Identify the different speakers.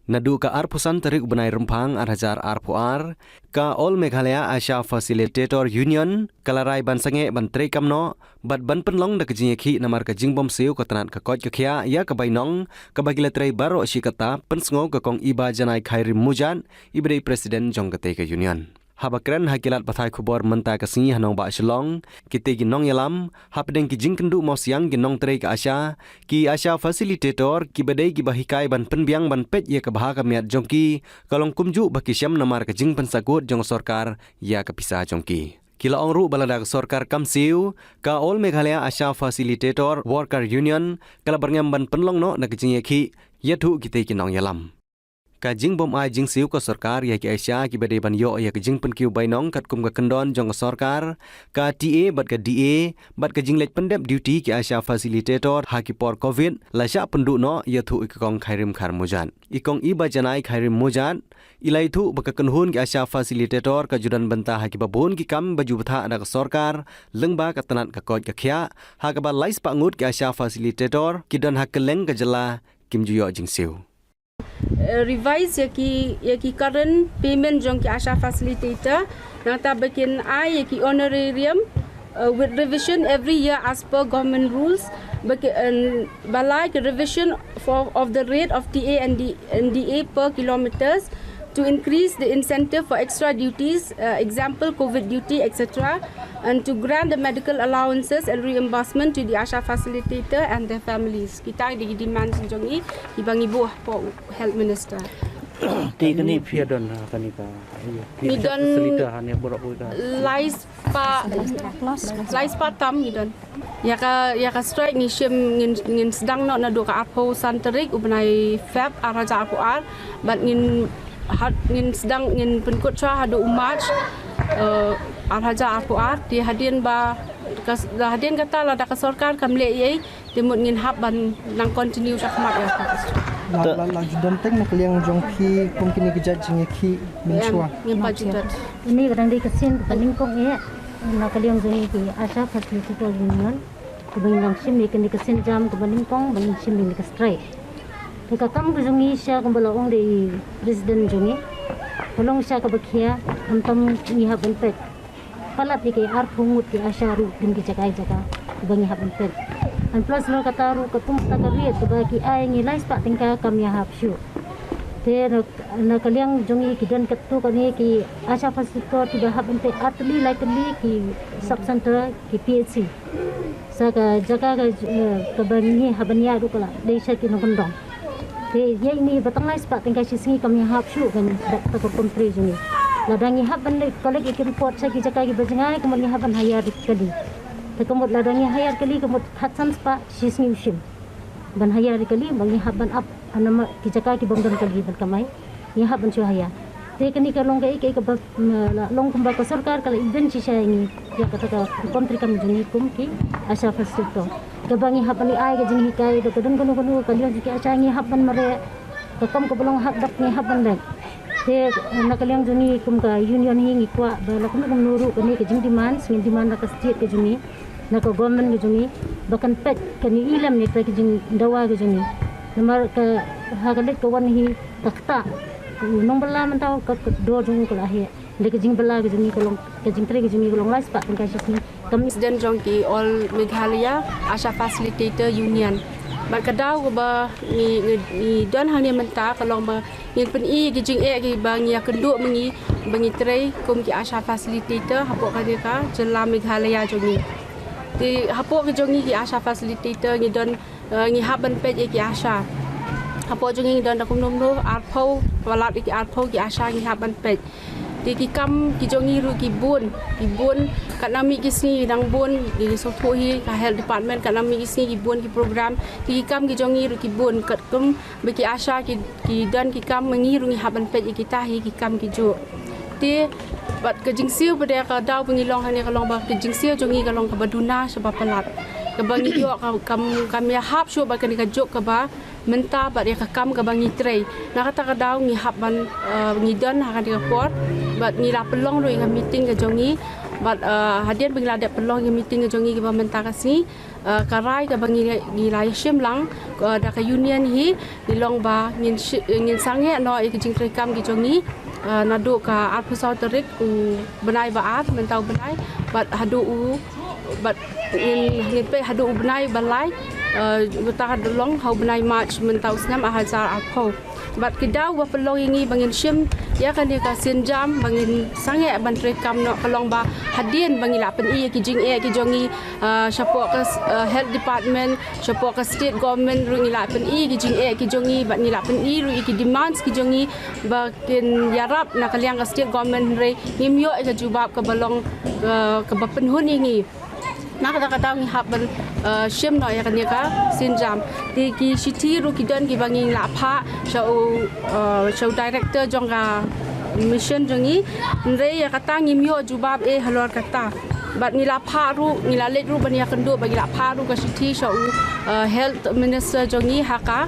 Speaker 1: Nadu ka arpusan tarik benai rempang arhajar arpuar ka All Meghalaya Asia Facilitator Union kalarai ban sange ban tre kamno bat ban penlong da kejing ki namar ka jingbom siu ka tanat ka koj ka khia ya ka bainong ka bagila tre baro shikata pensngo ka kong iba janai khairim mujan ibrei presiden jongkate ka union. Habakran hakilat pathai khubor menta ka singi hanong ba shlong kite ginong yalam hapdeng ki jingkendu mosiang ginong tre ka ki Asia Facilitator ki badai ki bahikai ban penbiang ban pet ya ka baha ka miat jongki kalong kumju bakisyam namar ka jing pensakut jong sorkar ya ka pisah jongki. Kila ongru balada sorkar kamsiu ka All Meghalaya Asia Facilitator Worker Union kala berngam ban penlong no na kejing ki yathu kite ginong yalam. Ka jing bom ai jing siu ko sarkar ya ki Asia ki bade ban yo ya ki jing pen kiu bainong kat kum ka kendon jong sarkar ka TA bat ka DA bat ka jing lek pendep duty ki Asia Facilitator ha ki por covid la sha pendu no ya thu ikong khairim khar mujan ikong iba janai khairim mujan ilai thu baka kenhun ki Asia Facilitator ka judan benta ha ki babun ki kam baju betha ada ka sarkar lengba ka tanat ka koj ka khia ha ka ba lais pa ngut ki Asia Facilitator ki dan ha keleng ka jela kim ju yo jing siu.
Speaker 2: Revise ya ki current payment jong ki Asia Facilitator nata bakin ai ya ki honorarium with revision every year as per government rules balai ki revision of the rate of TA and DA per kilometers to increase the incentive for extra duties, example COVID duty, etc., and to grant the medical allowances and reimbursement to the Asia Facilitator and their families. Kita di demand sejong ibang ibu po health minister.
Speaker 3: Tiga ni piadon kani ka.
Speaker 2: Midon
Speaker 3: fasilitahan ya borok ka.
Speaker 2: Lais pa tam midon. Ya ka strike ni sim ngin sedang no na do ka apo santerik ubnai feb araja aku ar but ngin sedang ngin penkut cha hadu umaj arhaja aku ar di hadian ba hadian kata la da ka sarkar kamle ye timut ngin hab ban nang continue sakmat ya
Speaker 4: la judan tek nak liang jongki kumkini gejat jingki minchua
Speaker 2: ngin pajudat
Speaker 5: ini kadang di kesin paling kong ya nak liang jongki Asia Facilitator Union kubang sim ni kini kesin jam kubang kong bang sim ni ke strike. Jika kamu berjungi siya kung balong di presiden jungi, balong siya kabakia, antam ngihap benpet. Palat di kay arpungut ki asyaru din ki jakay kubang ngihap benpet. An plus lo kataru katum takariet kubaki ay ngilais pa tingka kami ngihap siyo. Te nakaliang jungi ki dan katu kani ki Asia Facilitator tiba hap benpet atli likely ki subcenter ki PHC. Sa ka jaka kabang ngihap niya kala desa ki nongkondong. Ya ini batanglah sebab tinggal sini kami hap syuk kan tak terkontri sini. Ladangi hap benda kalau ikan pot saya kita kaki berjengai kemudian hapan hayar kali. Kemudian ladangi hayar kali kemudian hatsan sebab sini usim. Ban hayar kali bangi hapan up nama kita kaki bangdan kali berkamai. Ni hapan syuk hayar. Tapi kini kalau kai ke long kembali ke sarkar kalau event saya ini ya kata kontri kami jengi kumki Asia Facilitator. Kabangi hapan ni ai ke jengi kai to kadun kono kalian jiki acha ngi hapan mare kakam ko belong hak dak ngi hapan dak. Te nakaliang jengi kum ka union hingi kwa bala kum nuru kini ke jengi demand nak state ke jengi nak government ke jengi bahkan pet kani ilam ni ke jengi dawa ke jengi. Nomor ke hakalit kawan hi takta nong bela mentau ke do jung ke lahir de ke jing bela ke jing kolong ke jing tre ke jing kolong lais pak tingkai sini kami
Speaker 2: presiden jongki All Meghalaya Asia Facilitator Union bakadau ba ni don hang ni menta kalong ba ni pen i ke jing ke bang ya kenduk mengi tre kum ki Asia Facilitator hapok ka dia ka jela Meghalaya jongi di hapok ke jongi ki Asia Facilitator ni don ni haban pej ki Asia hapok jongi don dak nom arpau walat ki arpau ki Asia ni haban pej di ki kam ki jongi ru ki bun kat nami ki sini dang bun di sotoi ka health department kat nami ki sini ki bun ki program ki kam ki jongi ru ki bun kat kum bagi Asia ki dan ki kam mengi ru ni haban pej ki tahi ki kam ki jo ti bat ke jingsiu pada ka dau pengilong hani kalong ba ke jingsiu jongi kalong ka baduna sebab pelat ka bangi yo kam ya hap syu ba ka jok ka ba menta bat ya ka kam ka bangi trei na kata ka dau ngi hap ban ngi don ha ka di port bat ngi la pelong ru ka meeting ka jongi bat hadian bengla de pelong ngi meeting ka jongi ka ba menta ka si karai ka bangi nilai shim lang da ka union hi dilong ba ngin sange no ik jing rekam ki jongi nadu ka arpusau terik benai baat mentau benai bat hadu bat ngin pe hadu benai balai utah dolong hau benai march mentau snam ahazar arpo bat kidau wa pelong ingi bangin shim ya kan dia ka senjam bangin sange ban rekam no kalong ba hadien bangi la pen i ki jing ki jongi support ka health department support ka state government ru la pen i ki jing ki jongi bat ni la pen i ru ki demands ki jongi ba kin yarap na kaliang ka state government re nimyo ka jubab ka balong ka ba penhun ingi nak kata ngi haban shim no ya kan ka sinjam ti ki city ru ki dan ki bangi la pha show director jonga mission jongi re ya kata ngi myo jubab halor kata bat ni la pha ru ni la let ru ban ya kan do bagi la pha ru ka city show health minister jongi haka